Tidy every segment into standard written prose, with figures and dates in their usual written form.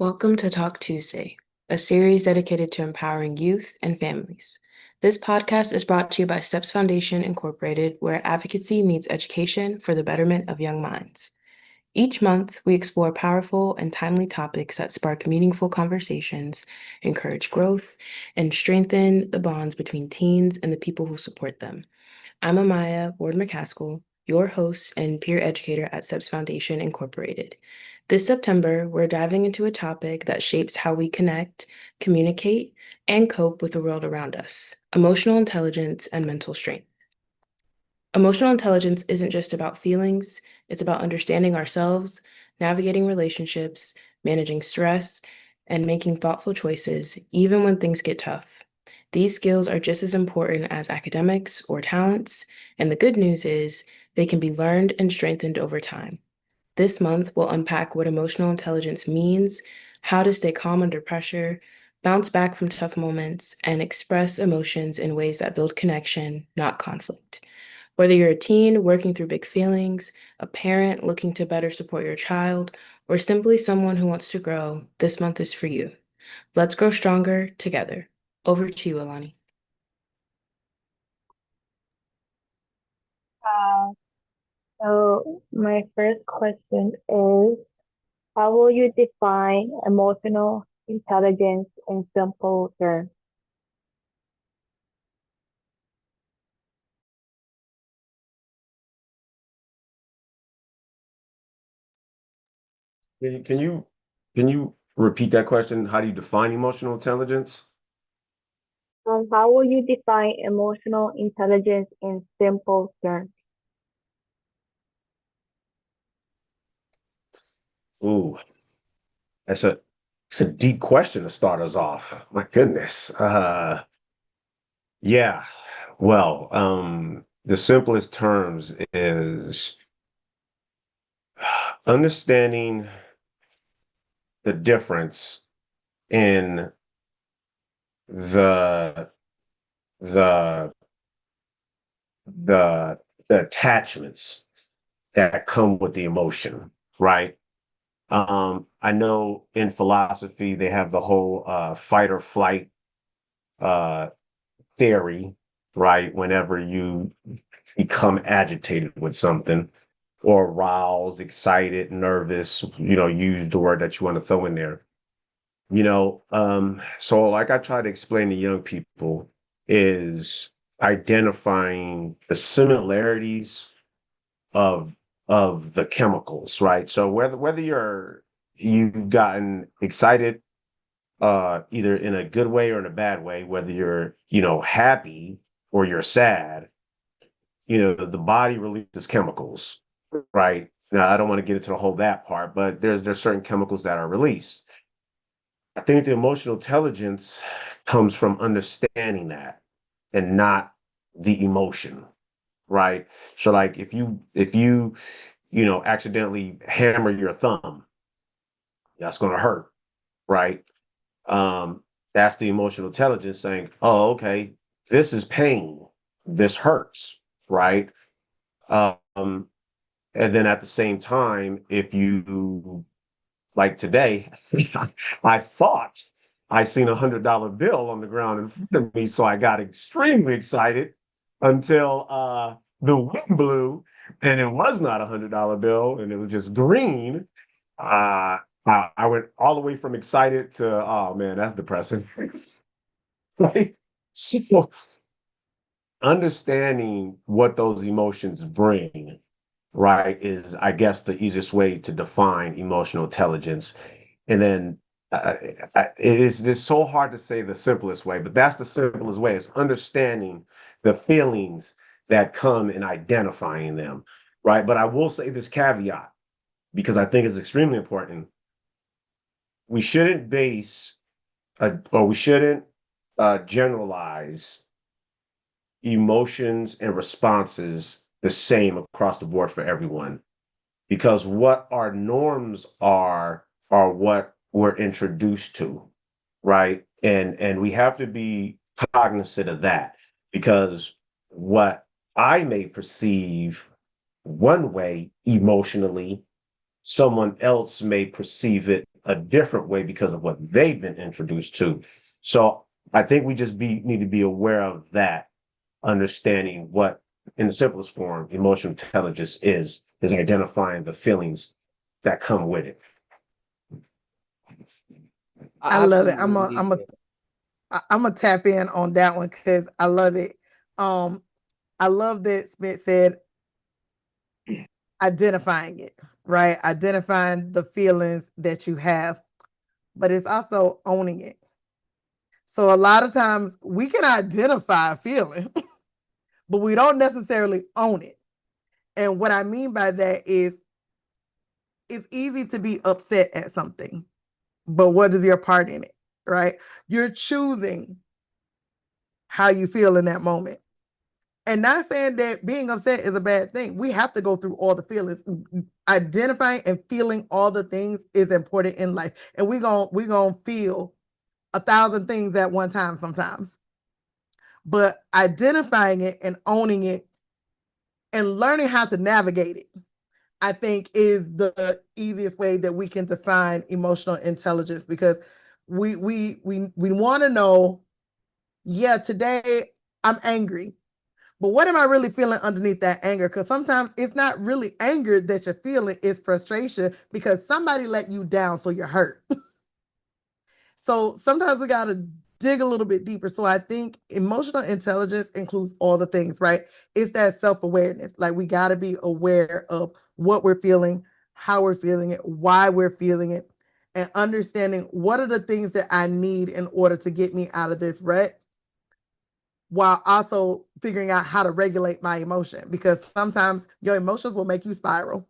Welcome to Talk Tuesday, a series dedicated to empowering youth and families. This podcast is brought to you by Steps Foundation Incorporated, where advocacy meets education for the betterment of young minds. Each month, we explore powerful and timely topics that spark meaningful conversations, encourage growth, and strengthen the bonds between teens and the people who support them. I'm Amaya Ward McCaskill, your host and peer educator at Steps Foundation Incorporated. This September, we're diving into a topic that shapes how we connect, communicate, and cope with the world around us: emotional intelligence and mental strength. Emotional intelligence isn't just about feelings, it's about understanding ourselves, navigating relationships, managing stress, and making thoughtful choices, even when things get tough. These skills are just as important as academics or talents, and the good news is they can be learned and strengthened over time. This month, we'll unpack what emotional intelligence means, how to stay calm under pressure, bounce back from tough moments, and express emotions in ways that build connection, not conflict. Whether you're a teen working through big feelings, a parent looking to better support your child, or simply someone who wants to grow, this month is for you. Let's grow stronger together. Over to you, Alani. Uh, so my first question is, how will you define emotional intelligence in simple terms? Can you repeat that question? How do you define emotional intelligence? How will you define emotional intelligence in simple terms? Ooh, that's a it's a deep question to start us off. My goodness. Yeah. Well, the simplest terms is understanding the difference in the the the the attachments that come with the emotion, right? I know in philosophy they have the whole fight or flight uh, theory, right? Whenever you become agitated with something or aroused, excited, nervous, use the word that you want to throw in there. So like I try to explain to young people is identifying the similarities of the chemicals, right? So whether you've gotten excited either in a good way or in a bad way, whether you're, happy or you're sad, the body releases chemicals, right? Now I don't want to get into the whole that part, but there's certain chemicals that are released. I think the emotional intelligence comes from understanding that and not the emotion, right? So like if you accidentally hammer your thumb, that's going to hurt, right? Um, that's the emotional intelligence saying, "Oh, okay, this is pain. This hurts," right? Um, and then at the same time, if you like today, I thought I seen $100 bill on the ground in front of me, so I got extremely excited until the wind blew and it was not $100 bill and it was just green. I went all the way from excited to, oh man, that's depressing. Right? So understanding what those emotions bring, right, is I guess the easiest way to define emotional intelligence. And then it's so hard to say the simplest way, but that's the simplest way is understanding the feelings that come in identifying them, right? But I will say this caveat because I think it's extremely important. We shouldn't base or we shouldn't generalize emotions and responses the same across the board for everyone because what our norms are what we're introduced to, right? And we have to be cognizant of that because what I may perceive one way emotionally, someone else may perceive it a different way because of what they've been introduced to. So I think we just need to be aware of that, understanding what, in the simplest form, emotional intelligence is identifying the feelings that come with it. I love it. I'm gonna tap in on that one because I love it. I love that Smith said identifying it, right? Identifying the feelings that you have, but it's also owning it. So a lot of times we can identify a feeling, but we don't necessarily own it. And what I mean by that is it's easy to be upset at something, but what is your part in it, right? You're choosing how you feel in that moment. And not saying that being upset is a bad thing. We have to go through all the feelings. Identifying and feeling all the things is important in life. And we're gonna feel 1,000 things at one time sometimes. But identifying it and owning it and learning how to navigate it, I think, is the easiest way that we can define emotional intelligence, because we want to know, yeah, today I'm angry. But what am I really feeling underneath that anger? Because sometimes it's not really anger that you're feeling, it's frustration because somebody let you down, so you're hurt. So sometimes we got to dig a little bit deeper. So I think emotional intelligence includes all the things, right? It's that self-awareness. Like, we got to be aware of what we're feeling, how we're feeling it, why we're feeling it, and understanding what are the things that I need in order to get me out of this rut, while also figuring out how to regulate my emotion, because sometimes your emotions will make you spiral.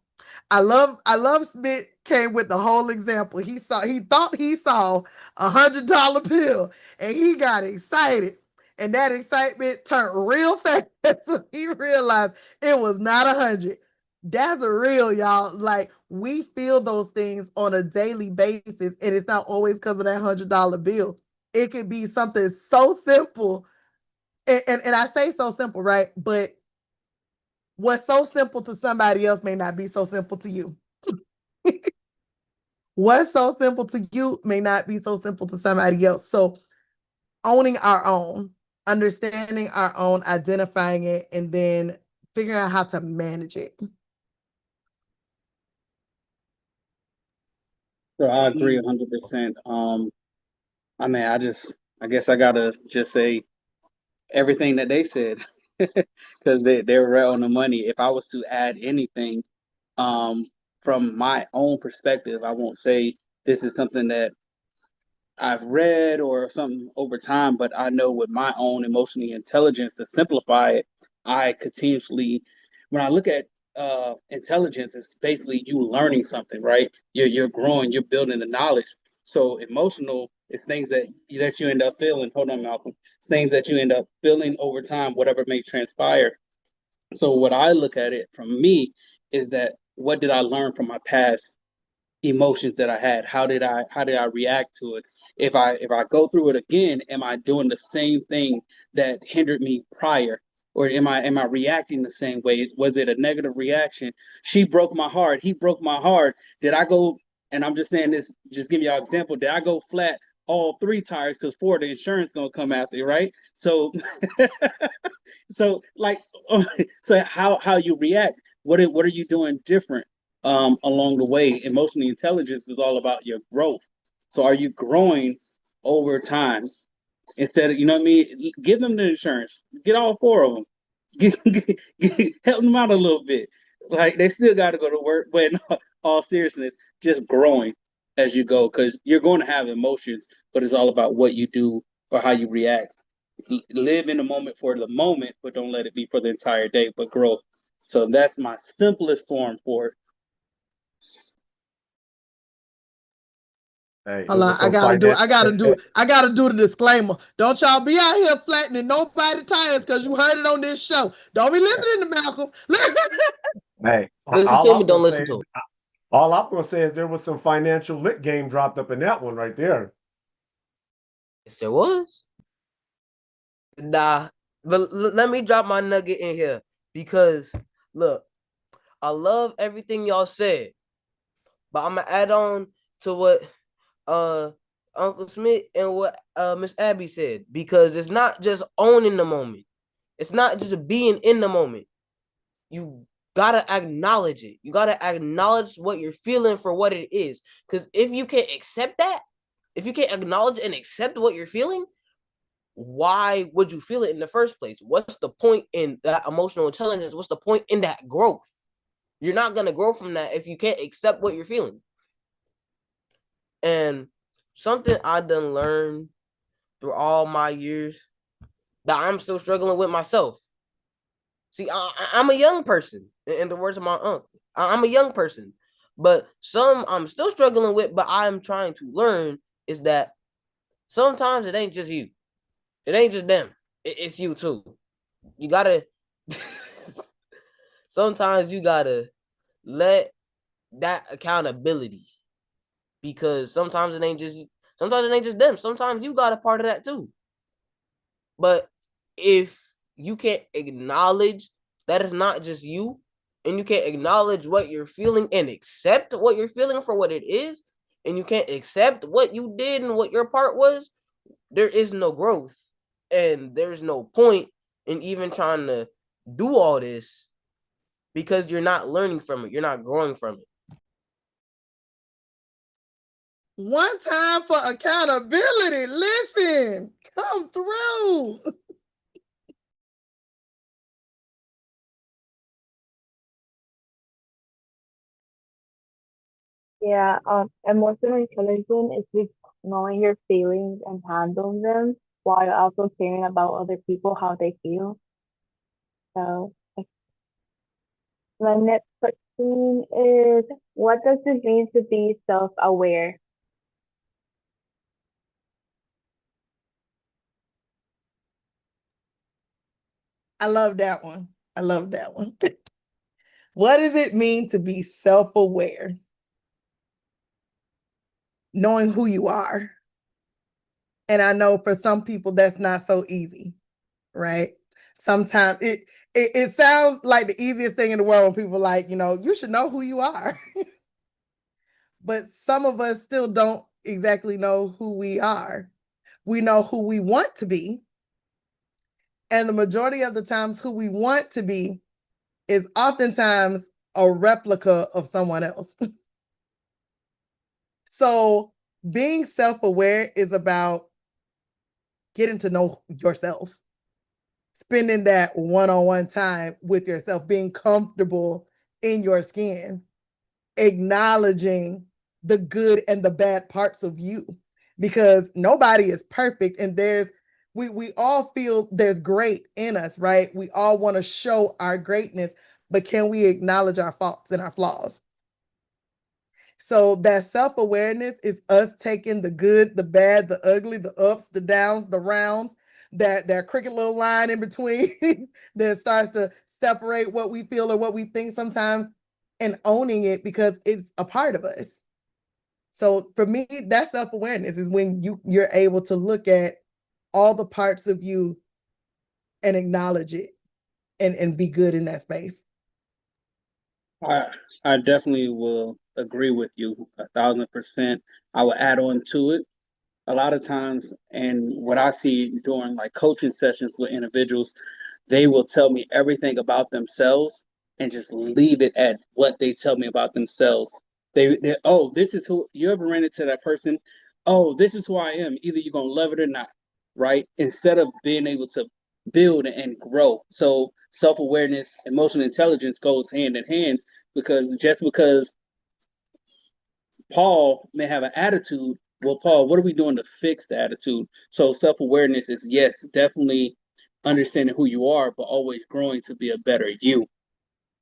I love Smith came with the whole example. He thought he saw $100 bill and he got excited. And that excitement turned real fast when he realized it was not 100. That's real, y'all. Like, we feel those things on a daily basis, and it's not always because of that $100 bill. It could be something so simple. And I say so simple, right? But what's so simple to somebody else may not be so simple to you. What's so simple to you may not be so simple to somebody else. So owning our own, understanding our own, identifying it, and then figuring out how to manage it. So I agree 100%. I mean, I guess I gotta just say everything that they said, because they're right on the money. If I was to add anything, from my own perspective, I won't say this is something that I've read or something over time, but I know with my own emotional intelligence, to simplify it, I continuously, when I look at intelligence, it's basically you learning something, right? You're growing, you're building the knowledge. So emotional is things that you end up feeling. Hold on, Malcolm. It's things that you end up feeling over time, whatever may transpire. So what I look at it from me is that what did I learn from my past emotions that I had? How did I react to it? If I go through it again, am I doing the same thing that hindered me prior? Or am I reacting the same way? Was it a negative reaction? She broke my heart. He broke my heart. Did I go, and I'm just saying this, just give y'all an example. Did I go flat all three tires because for the insurance gonna come after you, right? So so like so how you react, what are you doing different along the way? Emotional intelligence is all about your growth. So are you growing over time? Instead of, you know what I mean, give them the insurance, get all four of them, help them out a little bit. Like, they still got to go to work, but in all seriousness, just growing as you go, because you're going to have emotions, but it's all about what you do or how you react. Live in the moment for the moment, but don't let it be for the entire day, but grow. So that's my simplest form for it. Hey, Hold on, I gotta do the disclaimer. Don't y'all be out here flattening nobody's tires because you heard it on this show. Don't be listening to Malcolm. Hey, Listen to him, but don't listen to him. all I'm gonna say is there was some financial lit game dropped up in that one right there. Yes, there was. Nah, but let me drop my nugget in here, because look, I love everything y'all said, but I'm gonna add on to what Uncle Smith and what Miss Abby said, because it's not just owning the moment. It's not just being in the moment. You gotta acknowledge it. You gotta acknowledge what you're feeling for what it is. Because if you can't accept that, if you can't acknowledge and accept what you're feeling, why would you feel it in the first place? What's the point in that emotional intelligence? What's the point in that growth? You're not gonna grow from that if you can't accept what you're feeling. And something I done learned through all my years that I'm still struggling with myself. See, I'm a young person, in the words of my uncle. I'm a young person, but some I'm still struggling with, but I'm trying to learn is that sometimes it ain't just you. It ain't just them. It's you too. You gotta, sometimes you gotta let that accountability, because sometimes it ain't just them. Sometimes you got a part of that too. But if you can't acknowledge that it's not just you, and you can't acknowledge what you're feeling and accept what you're feeling for what it is, and you can't accept what you did and what your part was, there is no growth. And there's no point in even trying to do all this, because you're not learning from it. You're not growing from it. One time for accountability. Listen, come through. Yeah, emotional intelligence is just knowing your feelings and handling them while also caring about other people, how they feel. So the next question is, what does it mean to be self-aware? I love that one. I love that one. What does it mean to be self-aware? Knowing who you are. And I know for some people that's not so easy, right? Sometimes it sounds like the easiest thing in the world when people are like, you should know who you are. But some of us still don't exactly know who we are. We know who we want to be. And the majority of the times, who we want to be is oftentimes a replica of someone else. So being self-aware is about getting to know yourself, spending that one-on-one time with yourself, being comfortable in your skin, acknowledging the good and the bad parts of you, because nobody is perfect, and we all feel there's great in us, right? We all want to show our greatness, but can we acknowledge our faults and our flaws? So that self-awareness is us taking the good, the bad, the ugly, the ups, the downs, the rounds, that crooked little line in between that starts to separate what we feel or what we think sometimes, and owning it because it's a part of us. So for me, that self-awareness is when you're able to look at all the parts of you and acknowledge it and be good in that space. I definitely will agree with you 1,000%. I will add on to it. A lot of times, and what I see during like coaching sessions with individuals, they will tell me everything about themselves and just leave it at what they tell me about themselves. They oh, this is who you ever ran into that person. Oh, this is who I am. Either you're gonna love it or not, right? Instead of being able to build and grow. So self-awareness, emotional intelligence goes hand in hand, because just because Paul may have an attitude, well, Paul, what are we doing to fix the attitude? So self-awareness is, yes, definitely understanding who you are, but always growing to be a better you.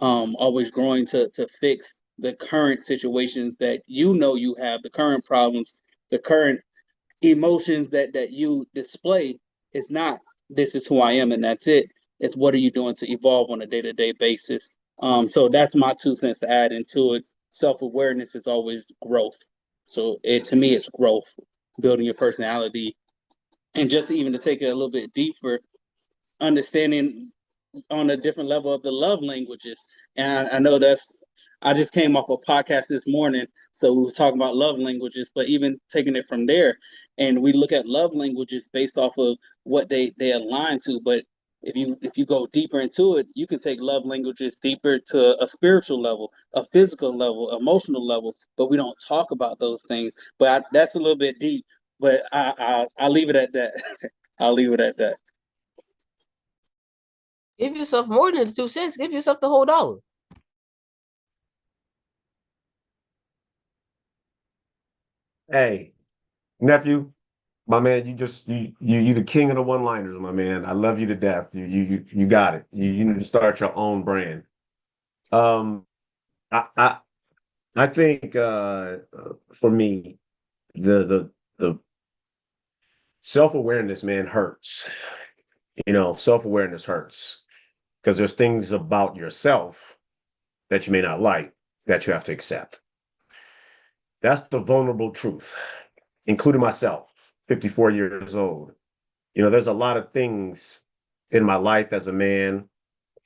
Always growing to fix the current situations that you have, the current problems, the current emotions that you display. Is not, this is who I am and that's it. It's what are you doing to evolve on a day-to-day basis. So that's my 2 cents to add into it. Self-awareness is always growth. So to me, it's growth, building your personality. And just even to take it a little bit deeper, understanding on a different level of the love languages. And I know that's I just came off a podcast this morning, so we were talking about love languages, but even taking it from there, and we look at love languages based off of what they align to. But if you go deeper into it, you can take love languages deeper to a spiritual level, a physical level, emotional level. But we don't talk about those things. But that's a little bit deep. But I'll leave it at that. I'll leave it at that. Give yourself more than the 2 cents. Give yourself the whole dollar. Hey, nephew, my man, you the king of the one-liners, my man. I love you to death. You got it. You need to start your own brand. Um, I I I think for me, the self-awareness, man, hurts. Self-awareness hurts because there's things about yourself that you may not like that you have to accept. That's the vulnerable truth, including myself, 54 years old. There's a lot of things in my life as a man,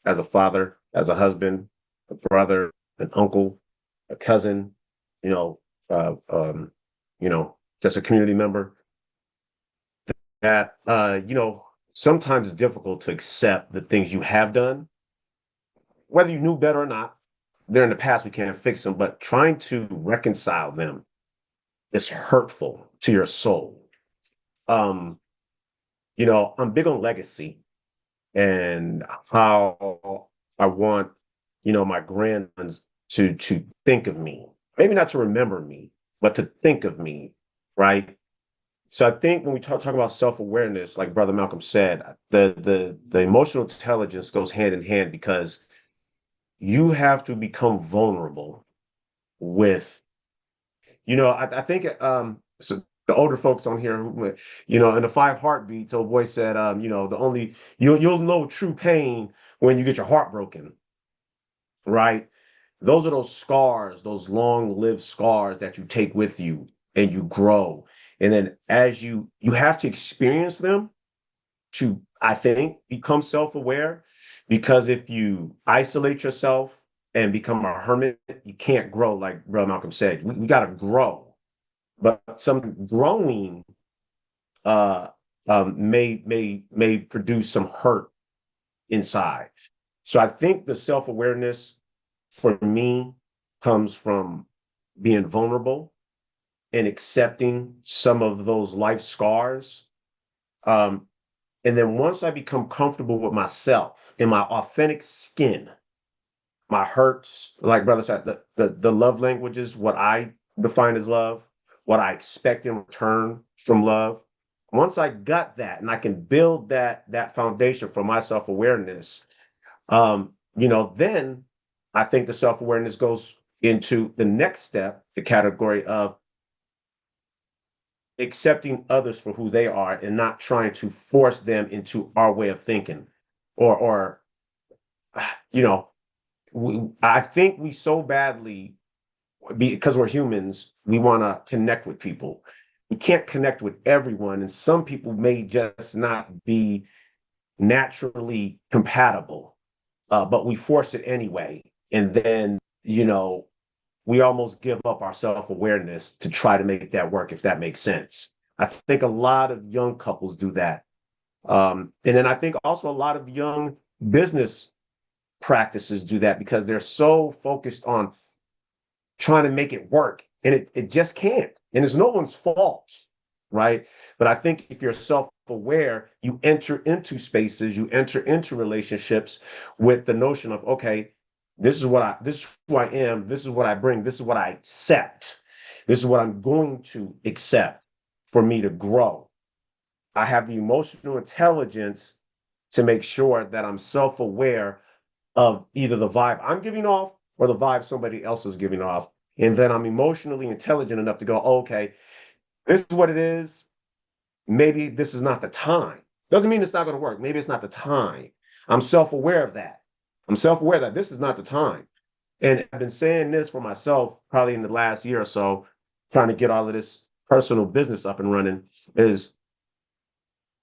as a father, as a husband, a brother, an uncle, a cousin, you know, uh, um, just a community member that, sometimes it's difficult to accept the things you have done, whether you knew better or not. They're in the past, we can't fix them, but trying to reconcile them is hurtful to your soul. Um, I'm big on legacy and how I want, my grandsons to think of me. Maybe not to remember me, but to think of me, right? So I think when we talk about self-awareness, like Brother Malcolm said, the emotional intelligence goes hand in hand because you have to become vulnerable with, I think so the older folks on here, in the five heartbeats, old boy said, the only you'll know true pain when you get your heart broken, right? Those are those scars, those long-lived scars that you take with you and you grow. And then as you have to experience them to, I think, become self-aware, because if you isolate yourself and become a hermit, you can't grow, like Brother Malcolm said. We got to grow, but some growing uh, may produce some hurt inside. So I think the self-awareness for me comes from being vulnerable and accepting some of those life scars. Um, and then once I become comfortable with myself in my authentic skin, my hurts, like brother said, the love languages, what I define as love, what I expect in return from love. Once I got that and I can build that foundation for my self-awareness, then I think the self-awareness goes into the next step, the category of accepting others for who they are and not trying to force them into our way of thinking or you know I think we so badly, because we're humans, we want to connect with people. We can't connect with everyone, and some people may just not be naturally compatible, but we force it anyway. And then, we almost give up our self-awareness to try to make that work, if that makes sense. I think a lot of young couples do that. And then I think also a lot of young business practices do that because they're so focused on trying to make it work and it just can't. And it's no one's fault, right? But I think if you're self-aware, you enter into spaces, you enter into relationships with the notion of, okay, this is who I am, this is what I bring, this is what I accept, this is what I'm going to accept for me to grow. I have the emotional intelligence to make sure that I'm self-aware of either the vibe I'm giving off or the vibe somebody else is giving off. And then I'm emotionally intelligent enough to go, oh, okay, this is what it is. Maybe this is not the time. Doesn't mean it's not going to work. Maybe it's not the time. I'm self-aware of that. I'm self-aware that this is not the time. And I've been saying this for myself probably in the last year or so, trying to get all of this personal business up and running is,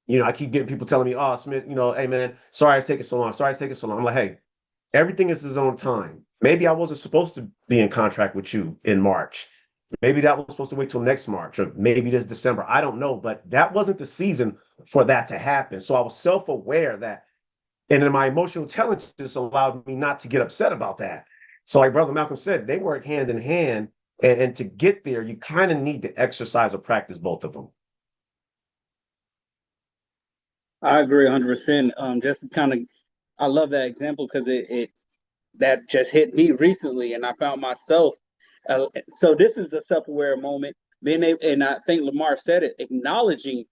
I keep getting people telling me, oh, Smith, hey, man, sorry it's taking so long. Sorry it's taking so long. I'm like, hey, everything is his own time. maybe I wasn't supposed to be in contract with you in March. Maybe that was supposed to wait till next March, or maybe this December. I don't know, but that wasn't the season for that to happen. So I was self-aware that, and then my emotional intelligence allowed me not to get upset about that. So, like Brother Malcolm said, they work hand in hand. And to get there, you kind of need to exercise or practice both of them. I agree 100%. Just kind of, I love that example because it that just hit me recently, and I found myself. So this is a self-aware moment. Being able, and I think Lamar said it, acknowledging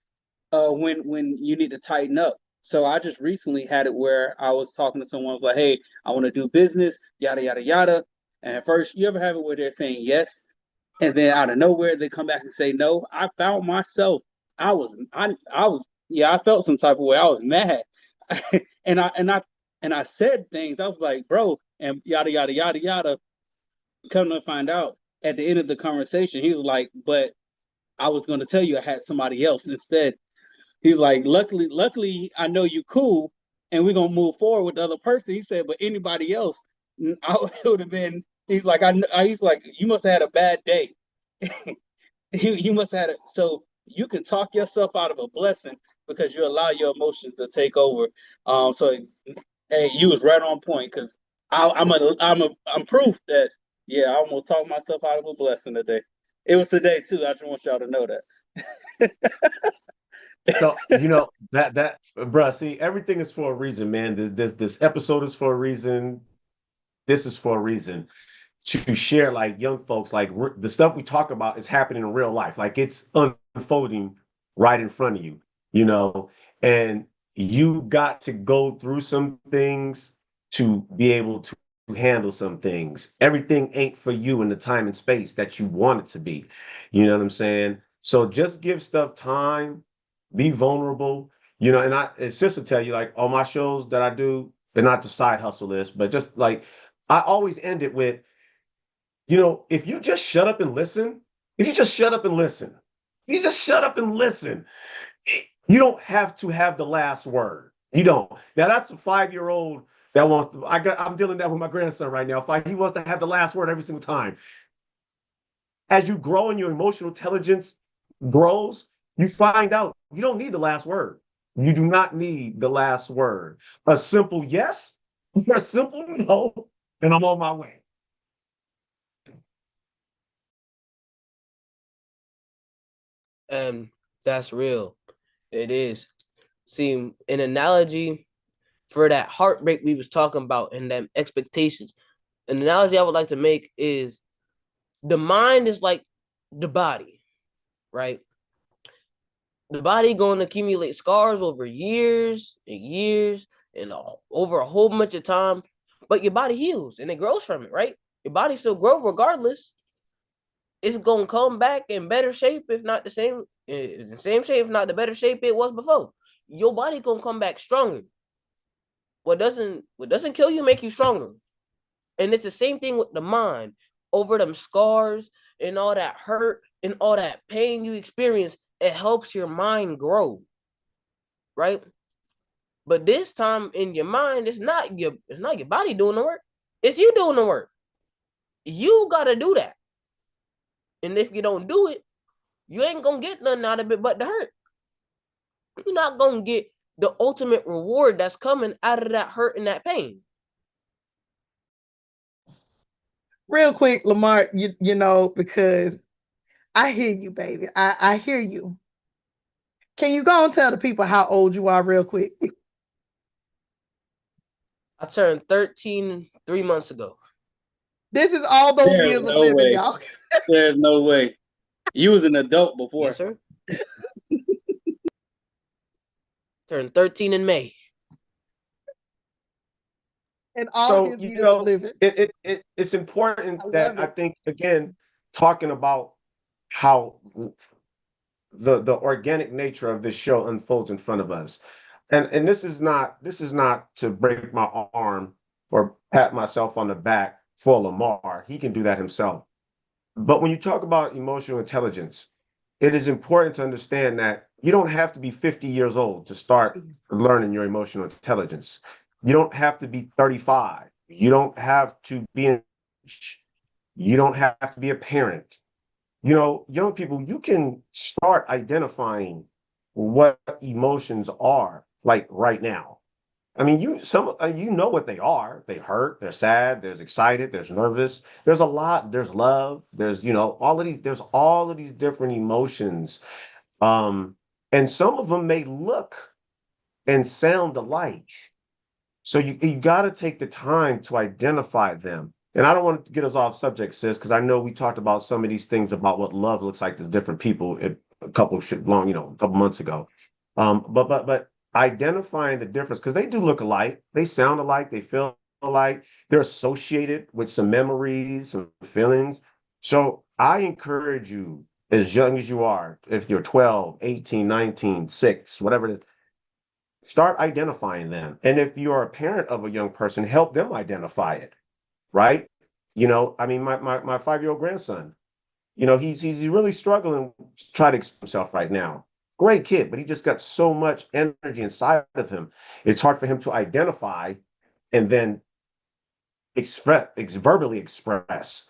when you need to tighten up. So I just recently had it where I was talking to someone, I was like, "Hey, I want to do business, yada yada yada." And at first, you ever have it where they're saying yes, and then out of nowhere they come back and say no? I found myself, I was, yeah, I felt some type of way. I was mad, and I said things. I was like, "Bro," and yada yada yada yada. Come to find out, at the end of the conversation, he was like, "But I was going to tell you I had somebody else instead." He's like, luckily, I know you cool, and we're gonna move forward with the other person. He said, but anybody else, I would have been. He's like, he's like, you must have had a bad day. You must have had it. So you can talk yourself out of a blessing because you allow your emotions to take over. So hey, you was right on point because I'm proof that yeah, I almost talked myself out of a blessing today. It was today too. I just want y'all to know that. So that bruh, see, everything is for a reason, man. This episode is for a reason. This is for a reason to share, like, young folks, like, the stuff we talk about is happening in real life, like it's unfolding right in front of you, and you got to go through some things to be able to handle some things. Everything ain't for you in the time and space that you want it to be. You know what I'm saying? So just give stuff time, be vulnerable, and it's just to tell you, like, all my shows that I do, they're not the side hustle list, but just like I always end it with, if you just shut up and listen, if you just shut up and listen, you just shut up and listen, you don't have to have the last word. You don't. Now that's a 5-year-old that wants to, I'm dealing that with my grandson right now. He wants to have the last word every single time. As you grow and your emotional intelligence grows, you find out you don't need the last word. You do not need the last word. A simple yes or a simple no, and I'm on my way. That's real. It is. See, an analogy for that heartbreak we was talking about and them expectations. An analogy I would like to make is the mind is like the body, right? The body going to accumulate scars over years and years and over a whole bunch of time, but your body heals and it grows from it, right? Your body still grow regardless. It's gonna come back in better shape, if not the same, in the same shape, if not the better shape it was before. Your body gonna come back stronger. What doesn't kill you make you stronger. And it's the same thing with the mind. Over them scars and all that hurt and all that pain you experience, it helps your mind grow, right? But this time in your mind, it's not your body doing the work. It's you doing the work. You gotta do that. And if you don't do it, you ain't gonna get nothing out of it but the hurt. You're not gonna get the ultimate reward that's coming out of that hurt and that pain. Real quick, Lamar, because I hear you, baby. I hear you. Can you go and tell the people how old you are real quick? I turned 13 3 months ago. This is all those years of living, y'all. There's no way. You was an adult before. Yes, sir. Turned 13 in May. And all his years of living. It's important that I think, again, talking about how the organic nature of this show unfolds in front of us. And this is not to break my arm or pat myself on the back for Lamar. He can do that himself. But when you talk about emotional intelligence, it is important to understand that you don't have to be 50 years old to start learning your emotional intelligence. You don't have to be 35. You don't have to be in, you don't have to be a parent. You know, young people, you can start identifying what emotions are like right now. I mean, you know what they are. They hurt, they're sad, there's excited, there's nervous. There's a lot, there's love, there's, you know, there's all of these different emotions. Um, and some of them may look and sound alike. So you got to take the time to identify them. And I don't want to get us off subject, sis, because I know we talked about some of these things about what love looks like to different people a couple months ago. But identifying the difference, because they do look alike, they sound alike, they feel alike, they're associated with some memories, some feelings. So I encourage you, as young as you are, if you're 12, 18, 19, 6, whatever it is, start identifying them. And if you're a parent of a young person, help them identify it, right? You know, I mean, my 5-year-old grandson, you know, he's really struggling to try to express himself right now. Great kid, but he just got so much energy inside of him. It's hard for him to identify and then verbally express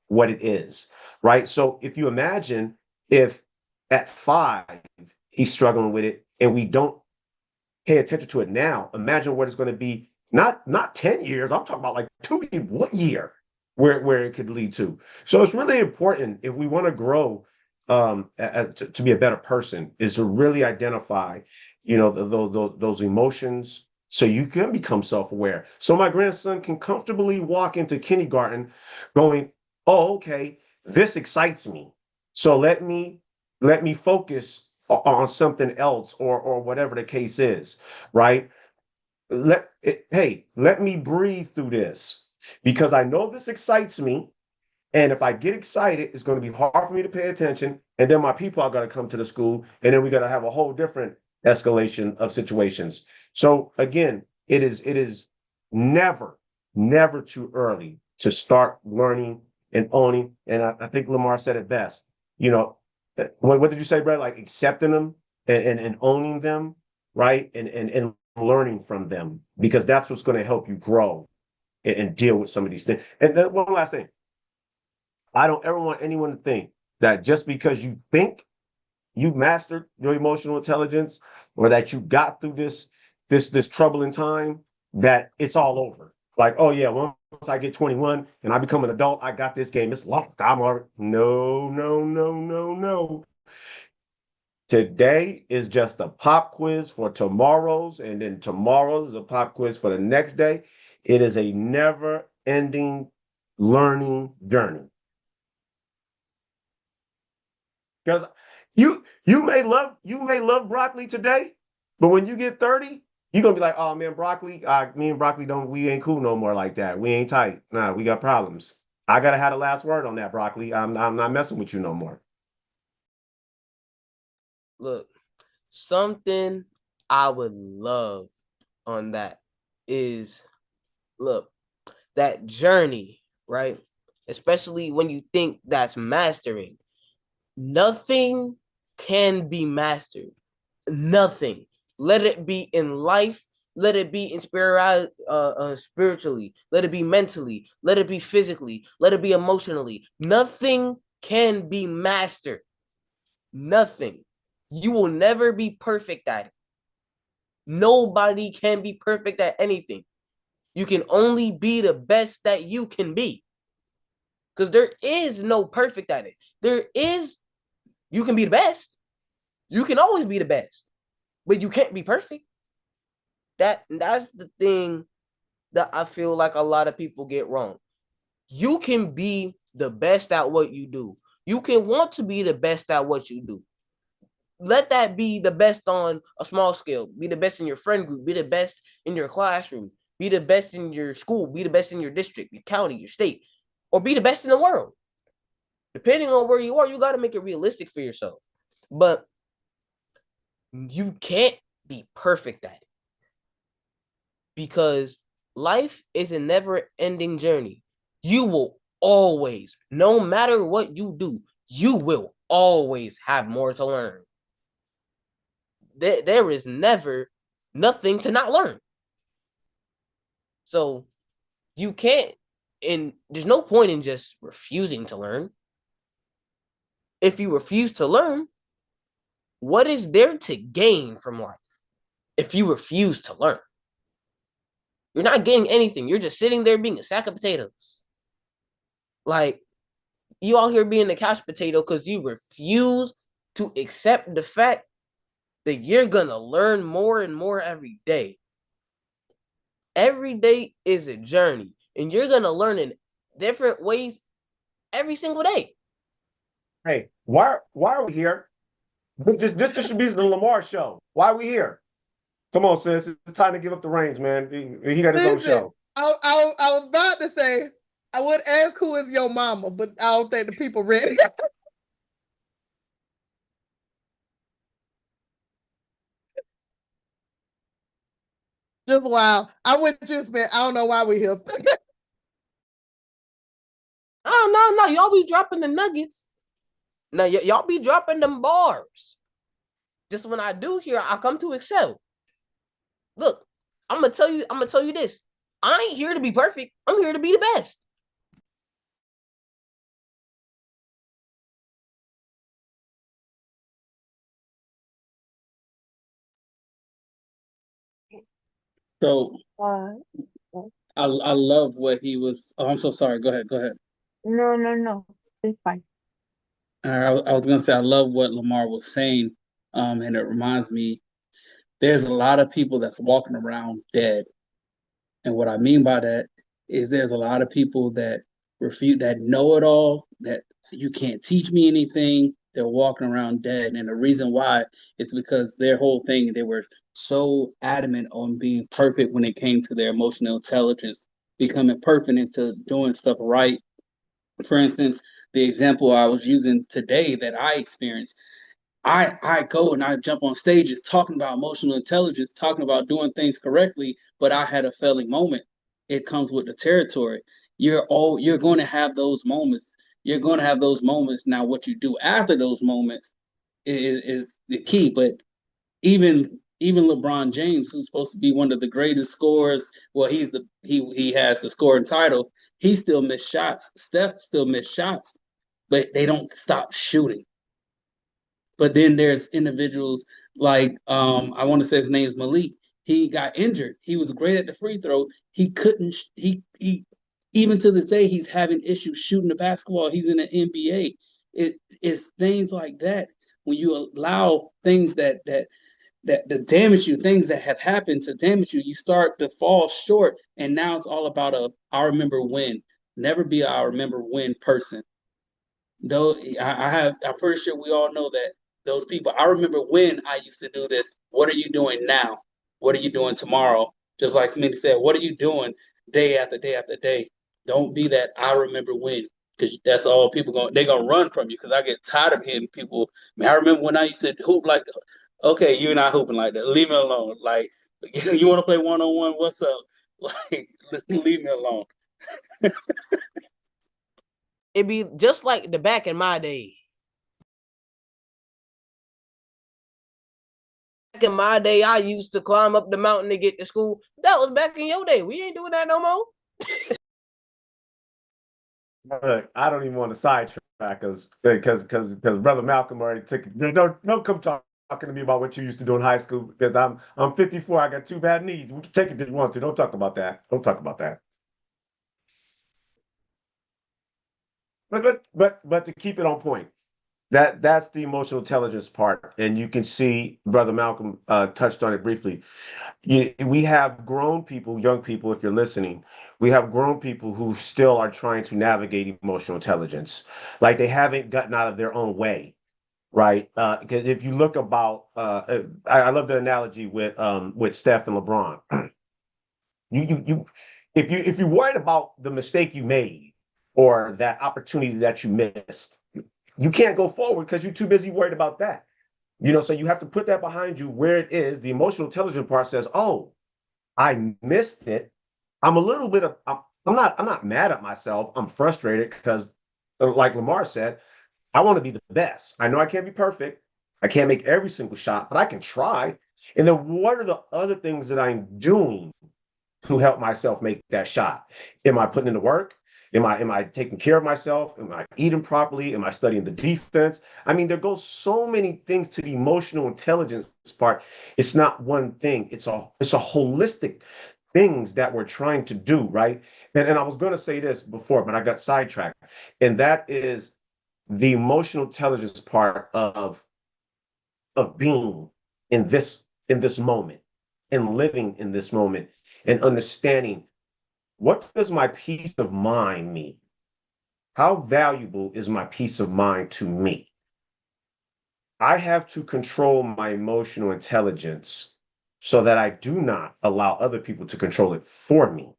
what it is, right? So if you imagine if at 5 he's struggling with it and we don't pay attention to it now, imagine what it's going to be, not 10 years, I'm talking about like 1 year where it could lead to. So it's really important if we want to grow to be a better person, is to really identify, you know, those emotions so you can become self-aware. So my grandson can comfortably walk into kindergarten going, oh, okay, this excites me. So let me focus on something else or whatever the case is, right? Let me breathe through this because I know this excites me. And if I get excited, it's going to be hard for me to pay attention. And then my people are going to come to the school, and then we're going to have a whole different escalation of situations. So again, it is never, never too early to start learning and owning. And I think Lamar said it best. You know, what did you say, Brad? Like accepting them and owning them, right? And learning from them, because that's what's going to help you grow and deal with some of these things. And then one last thing. I don't ever want anyone to think that just because you think you've mastered your emotional intelligence or that you got through this troubling time, that it's all over. Like, oh yeah, once I get 21 and I become an adult, I got this game. It's locked. I'm already no, no, no, no, no. Today is just a pop quiz for tomorrow's, and then tomorrow is a pop quiz for the next day. It is a never-ending learning journey. Because you may love broccoli today, but when you get 30, you're gonna be like, oh man, broccoli, me and broccoli we ain't cool no more like that. We ain't tight. Nah, we got problems. I gotta have the last word on that, broccoli. I'm not messing with you no more. Look, something I would love on that is, look, that journey, right? Especially when you think that's mastering. Nothing can be mastered. Nothing. Let it be in life. Let it be in spiritually. Let it be mentally. Let it be physically. Let it be emotionally. Nothing can be mastered. Nothing. You will never be perfect at it. Nobody can be perfect at anything. You can only be the best that you can be. Because there is no perfect at it. You can be the best. You can always be the best. But you can't be perfect. That's the thing that I feel like a lot of people get wrong. You can be the best at what you do. You can want to be the best at what you do. Let that be the best on a small scale. Be the best in your friend group. Be the best in your classroom. Be the best in your school. Be the best in your district, your county, your state, or be the best in the world. Depending on where you are, you got to make it realistic for yourself. But you can't be perfect at it, because life is a never-ending journey. You will always, no matter what you do, you will always have more to learn. There is never nothing to not learn. So You can't, and there's no point in just refusing to learn. If you refuse to learn, what is there to gain from life if you refuse to learn? You're not gaining anything. You're just sitting there being a sack of potatoes. Like, you out here being a couch potato because you refuse to accept the fact that you're going to learn more and more every day. Every day is a journey, and you're going to learn in different ways every single day. Hey, why are we here? This should be the Lamar show. Why are we here? Come on, sis. It's time to give up the reins, man. He got his own show. I was about to say, I would ask who is your mama, but I don't think the people ready. Just wow. I went just man. I don't know why we here. Oh, no. Y'all be dropping the nuggets. No, y'all be dropping them bars. Just when I do here, I come to excel. Look, I'm gonna tell you this. I ain't here to be perfect. I'm here to be the best. So Uh, I love what he was. Oh, I'm so sorry. Go ahead. no, it's fine. I was gonna say I love what Lamar was saying, and it reminds me there's a lot of people that's walking around dead, and what I mean by that is there's a lot of people that refuse, that know it all, that you can't teach me anything. They're walking around dead, and the reason why is because their whole thing, they were so adamant on being perfect when it came to their emotional intelligence, becoming perfect into doing stuff right. For instance, the example I was using today that I experienced, I go and I jump on stages talking about emotional intelligence, talking about doing things correctly, but I had a failing moment. It comes with the territory. You're going to have those moments. You're going to have those moments. Now, what you do after those moments is the key. But even LeBron James, who's supposed to be one of the greatest scorers, well, he has the scoring title. He still missed shots. Steph still missed shots, but they don't stop shooting. But then there's individuals like I want to say his name is Malik. He got injured. He was great at the free throw. He couldn't. He even to this day he's having issues shooting the basketball. He's in the NBA. It's things like that when you allow things that damage you, things that have happened to damage you, you start to fall short. And now it's all about I remember when. Never be a I remember when person. Though I'm pretty sure we all know that those people. I remember when I used to do this. What are you doing now? What are you doing tomorrow? Just like Smitty said, what are you doing day after day after day? Don't be that I remember when, because that's all people they're gonna run from you. Because I get tired of hearing people. Man, I remember when I used to hoop like, okay, you're not hooping like that. Leave me alone. Like, you want to play 1-on-1? What's up? Like, leave me alone. It'd be just like the back in my day. Back in my day, I used to climb up the mountain to get to school. That was back in your day. We ain't doing that no more. Look, I don't even want to sidetrack because Brother Malcolm already took it. Don't come talking to me about what you used to do in high school because I'm 54. I got 2 bad knees. We can take it if you want to. Don't talk about that. Don't talk about that. But to keep it on point, that's the emotional intelligence part, and you can see Brother Malcolm touched on it briefly. We have grown people, young people, if you're listening, we have grown people who still are trying to navigate emotional intelligence, like they haven't gotten out of their own way, right? Because if you look about, I love the analogy with Steph and LeBron. You if you're worried about the mistake you made or that opportunity that you missed, you can't go forward because you're too busy worried about that. So you have to put that behind you where it is. The emotional intelligence part says, "Oh, I missed it. I'm a little bit of I'm not mad at myself. I'm frustrated because like Lamar said, I want to be the best. I know I can't be perfect. I can't make every single shot, but I can try. And then what are the other things that I'm doing to help myself make that shot. Am I putting in the work? Am I taking care of myself? Am I eating properly? Am I studying the defense? I mean, there goes so many things to the emotional intelligence part. It's not one thing. It's a holistic things that we're trying to do, right? And I was going to say this before, but I got sidetracked. And that is the emotional intelligence part of being in this moment and living in this moment and understanding, what does my peace of mind mean? How valuable is my peace of mind to me? I have to control my emotional intelligence so that I do not allow other people to control it for me,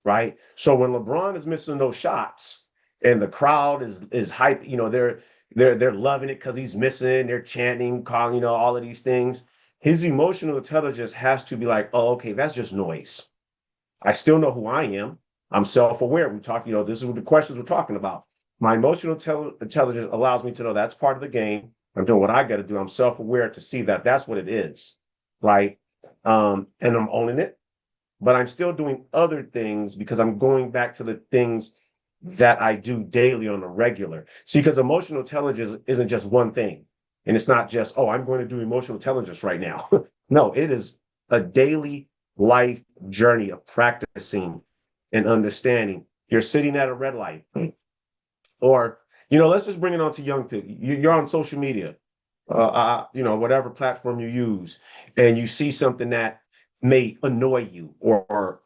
right? So when LeBron is missing those shots and the crowd is hype, they're loving it because he's missing, they're chanting, calling, all of these things. His emotional intelligence has to be like, oh, okay, that's just noise. I still know who I am. I'm self-aware. We talk, this is what the questions we're talking about. My emotional intelligence allows me to know that's part of the game. I'm doing what I got to do. I'm self-aware to see that that's what it is, right? And I'm owning it, but I'm still doing other things because I'm going back to the things that I do daily on a regular. See, because emotional intelligence isn't just one thing. And it's not just, oh, I'm going to do emotional intelligence right now. No, it is a daily life journey of practicing and understanding. You're sitting at a red light, or let's just bring it on to young people. You're on social media, whatever platform you use, and you see something that may annoy you or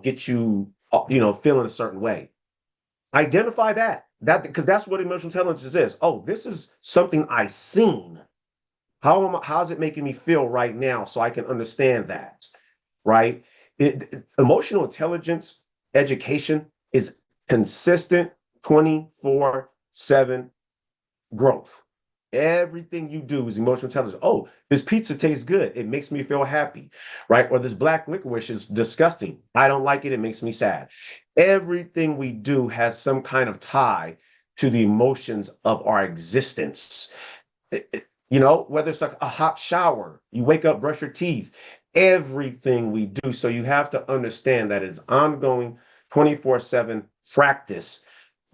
get you feeling a certain way. Identify that because that's what emotional intelligence is. Oh, this is something I seen. How's it making me feel right now so I can understand that, right? Emotional intelligence education is consistent 24/7 growth. Everything you do is emotional intelligence. Oh, this pizza tastes good. It makes me feel happy, right? Or this black licorice is disgusting. I don't like it. It makes me sad. Everything we do has some kind of tie to the emotions of our existence. Whether it's like a hot shower, you wake up, brush your teeth, everything we do. So you have to understand that it's ongoing 24/7 practice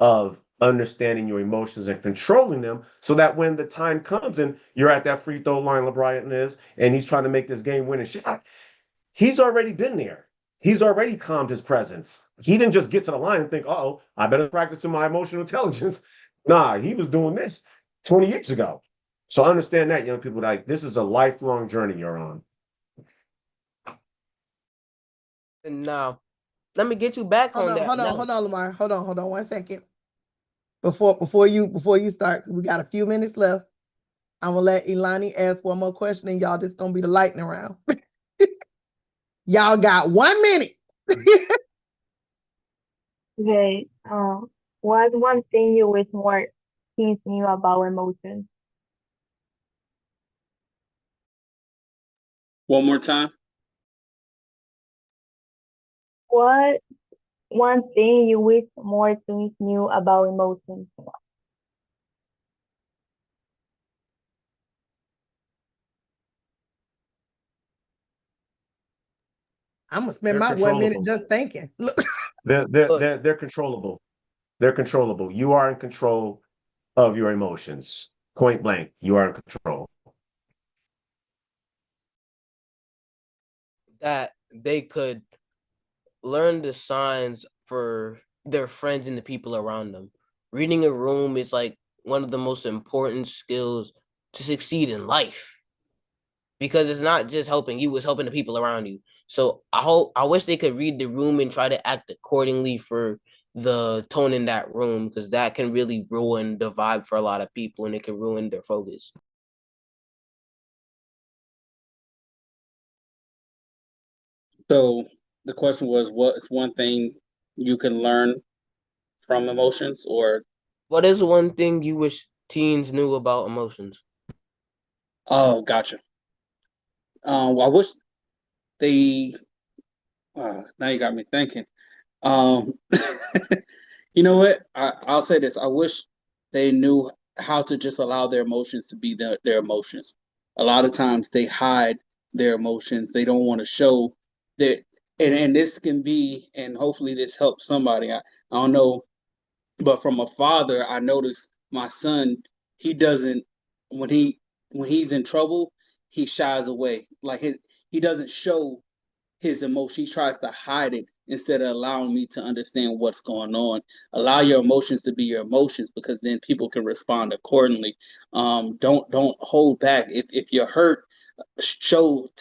of understanding your emotions and controlling them so that when the time comes and you're at that free throw line, LeBron is, and he's trying to make this game winning shot, he's already been there. He's already calmed his presence. He didn't just get to the line and think, oh, I better practice my emotional intelligence. Nah, he was doing this 20 years ago. So understand that, young people, like this is a lifelong journey you're on. And now, let me get you back on that. Hold on, Lamar. Hold on 1 second. Before you start, because we got a few minutes left. I'm gonna let Elani ask one more question, and y'all, this gonna be the lightning round. Y'all got 1 minute. Okay. What's one thing you wish more teens knew about emotions? One more time. What one thing you wish more teens knew about emotions? I'm gonna spend They're my 1 minute controllable. just thinking. Look. They're controllable. They're controllable. You are in control of your emotions. Point blank, you are in control. That they could learn the signs for their friends and the people around them. Reading a room is like one of the most important skills to succeed in life, because it's not just helping you, it's helping the people around you. So I wish they could read the room and try to act accordingly for the tone in that room, because that can really ruin the vibe for a lot of people and it can ruin their focus. So the question was, what is one thing you can learn from emotions, or What is one thing you wish teens knew about emotions? oh, gotcha. I wish they. Now you got me thinking. Um, you know what? I'll say this. I wish they knew how to just allow their emotions to be their emotions. A lot of times they hide their emotions. They don't want to show that, and this can be, and hopefully this helps somebody. I don't know, but from a father, I noticed my son, he doesn't, when he's in trouble, he shies away. Like he doesn't show his emotion. He tries to hide it instead of allowing me to understand what's going on. Allow your emotions to be your emotions, because then people can respond accordingly. Don't hold back. If you're hurt,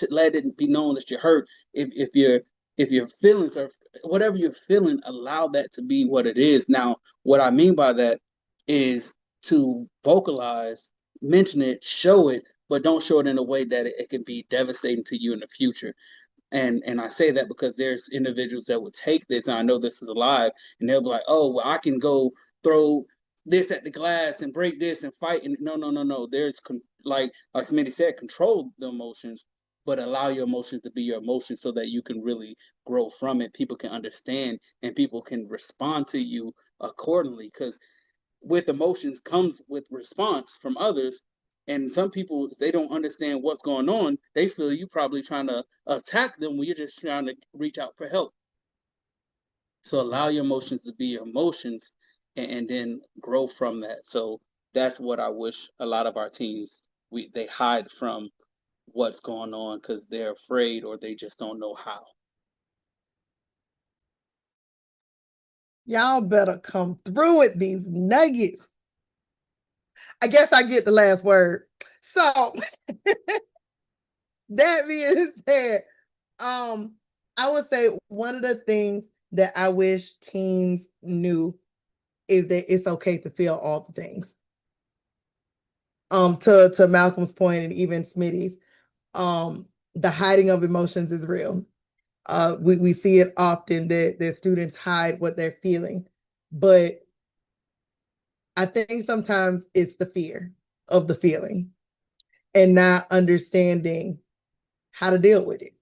let it be known that you're hurt. If your feelings are whatever you're feeling, allow that to be what it is. Now, what I mean by that is to vocalize, mention it, show it, but don't show it in a way that it can be devastating to you in the future. And I say that because there's individuals that would take this, and I know this is alive, and they'll be like, oh, well, I can go throw this at the glass and break this and fight. And no. There's like Smitty said, control the emotions, but allow your emotions to be your emotions so that you can really grow from it. People can understand and people can respond to you accordingly. Because with emotions comes with response from others. And some people, if they don't understand what's going on, they feel you probably trying to attack them when you're just trying to reach out for help. So allow your emotions to be your emotions, and then grow from that. So that's what I wish a lot of our teams, they hide from what's going on because they're afraid or they just don't know how. Y'all better come through with these nuggets. I guess I get the last word. So that being said, I would say one of the things that I wish teens knew is that it's okay to feel all the things. To Malcolm's point and even Smitty's, the hiding of emotions is real. We see it often that students hide what they're feeling, but I think sometimes it's the fear of the feeling and not understanding how to deal with it,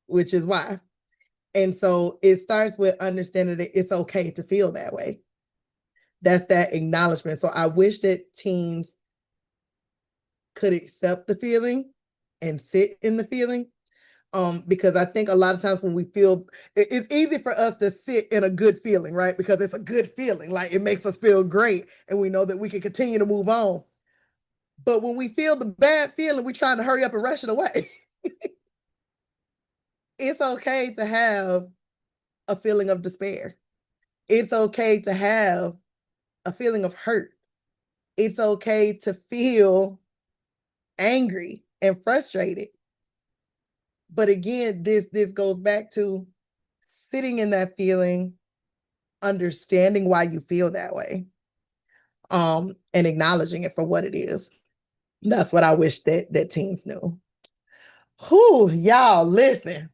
which is why. And so it starts with understanding that it's okay to feel that way. That's that acknowledgement. So I wish that teens could accept the feeling and sit in the feeling. Because I think a lot of times when we feel, it's easy for us to sit in a good feeling, right? Because it's a good feeling, like it makes us feel great and we know that we can continue to move on. But when we feel the bad feeling, we're trying to hurry up and rush it away. It's okay to have a feeling of despair. It's okay to have a feeling of hurt. It's okay to feel angry and frustrated. But again, this goes back to sitting in that feeling, understanding why you feel that way, and acknowledging it for what it is. That's what I wish that teens knew. Whew, y'all, listen.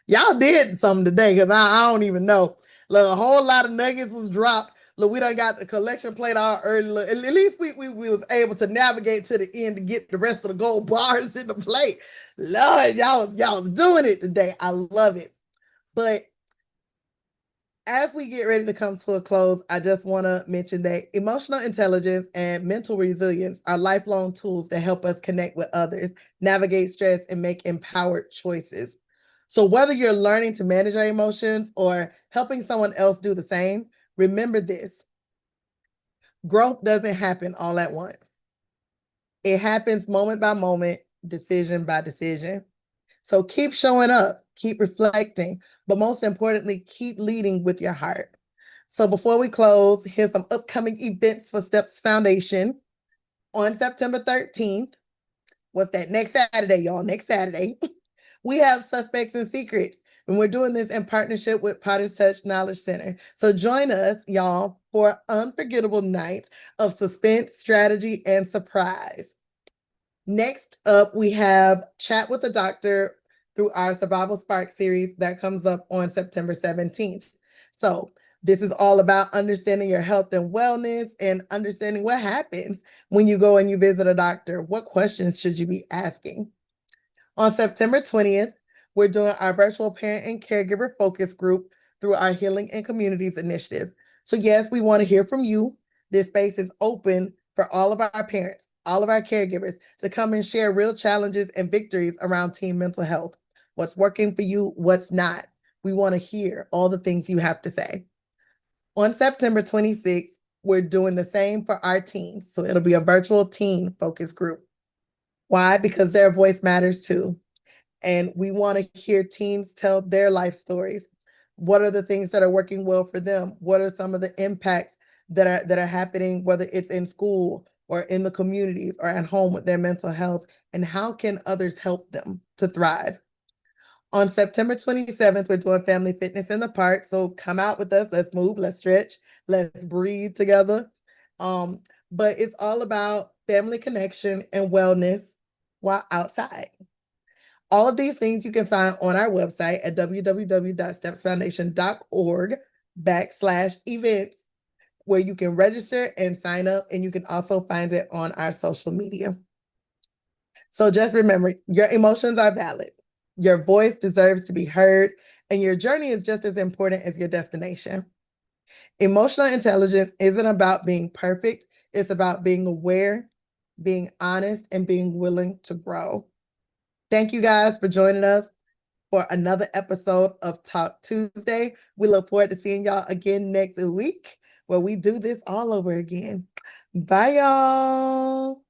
Y'all did something today because I don't even know. Look, a whole lot of nuggets was dropped. Look, we done got the collection plate all early. Look, at least we was able to navigate to the end to get the rest of the gold bars in the plate. Lord, y'all doing it today. I love it. But as we get ready to come to a close, I just want to mention that emotional intelligence and mental resilience are lifelong tools that help us connect with others, navigate stress, and make empowered choices. So whether you're learning to manage your emotions or helping someone else do the same, remember this: growth doesn't happen all at once. It happens moment by moment, decision by decision. So keep showing up, keep reflecting, but most importantly, keep leading with your heart. So before we close, here's some upcoming events for Steps Foundation. On September 13th, what's that? Next Saturday, y'all, next Saturday, we have Suspects and Secrets, and we're doing this in partnership with Potter's Touch Knowledge Center. So join us, y'all, for unforgettable night of suspense, strategy, and surprise. Next up, we have Chat with the Doctor through our Survival Spark series that comes up on September 17th. So this is all about understanding your health and wellness and understanding what happens when you go and you visit a doctor. What questions should you be asking? On September 20th, we're doing our virtual parent and caregiver focus group through our Healing and Communities initiative. So yes, we want to hear from you. This space is open for all of our parents, all of our caregivers to come and share real challenges and victories around teen mental health. what's working for you, what's not. We want to hear all the things you have to say. On September 26th, we're doing the same for our teens. So it'll be a virtual teen focus group. Why? Because their voice matters too. And we want to hear teens tell their life stories. What are the things that are working well for them? What are some of the impacts that are happening, whether it's in school or in the communities or at home with their mental health? And how can others help them to thrive? On September 27th, we're doing Family Fitness in the Park. So come out with us. Let's move, let's stretch, let's breathe together. But it's all about family connection and wellness while outside. All of these things you can find on our website at www.stepsfoundation.org/events, where you can register and sign up, and you can also find it on our social media. So just remember, your emotions are valid. Your voice deserves to be heard, and your journey is just as important as your destination. Emotional intelligence isn't about being perfect. It's about being aware, being honest, and being willing to grow. Thank you guys for joining us for another episode of Talk Tuesday. We look forward to seeing y'all again next week where we do this all over again. Bye, y'all.